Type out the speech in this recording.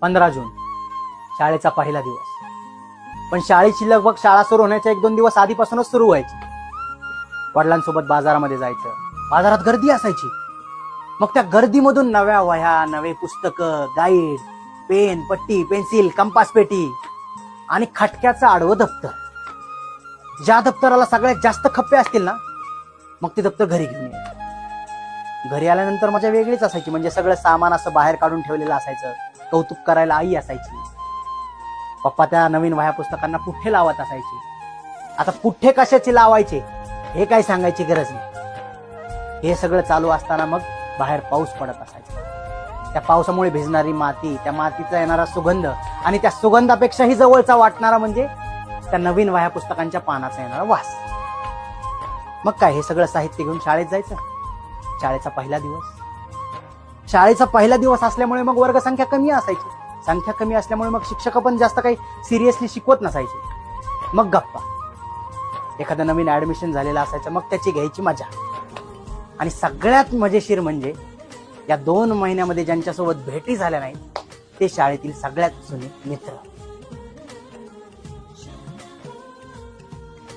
15 जून शाळेचा पहिला दिवस. पण शाळेची लगभग शाळा सुरू होण्याच्या 1-2 दिवस आधीपासूनच सुरू व्हायची. वडिलांसोबत बाजारामध्ये जायचं. बाजारात गर्दी असायची. मग त्या गर्दीमधून नव्या वह्या, नवे पुस्तकं, गाईड, पेन, पट्टी, पेन्सिल, कंपास पेटी आणि खटक्याचं आडवं दप्तर. ज्या दप्तराला सगळ्यात जास्त खप्पे असतील ना, मग ते दप्तर घरी घेऊन यायचं. घरी आल्यानंतर मजा वेगळीच असायची. म्हणजे सगळं सामान असं बाहेर काढून ठेवलेलं असायचं. कौतुक करायला आई असायची. पप्पा त्या नवीन वह्या पुस्तकांना पुठ्ठे लावत असायचे. आता पुठ्ठे कशाचे लावायचे हे काही सांगायची गरज नाही. हे सगळं चालू असताना मग बाहेर पाऊस पडत असायचा. त्या पावसामुळे भिजणारी माती, त्या मातीचा येणारा सुगंध आणि त्या सुगंधापेक्षाही जवळचा वाटणारा म्हणजे त्या नवीन वह्या पुस्तकांच्या पानाचा येणारा वास. मग काय, हे सगळं साहित्य घेऊन शाळेत जायचं. शाळेचा पहिला दिवस. शाळेचा पहिला दिवस असल्यामुळे मग वर्गसंख्या कमी असायची. संख्या कमी असल्यामुळे मग शिक्षक पण जास्त काही सिरियसली शिकवत नसायचे. मग गप्पा. एखादं नवीन ऍडमिशन झालेलं असायचं, मग त्याची घ्यायची मजा. आणि सगळ्यात मजेशीर म्हणजे या 2 महिन्यामध्ये ज्यांच्यासोबत भेटी झाल्या नाहीत ते शाळेतील सगळ्यात जुने मित्र.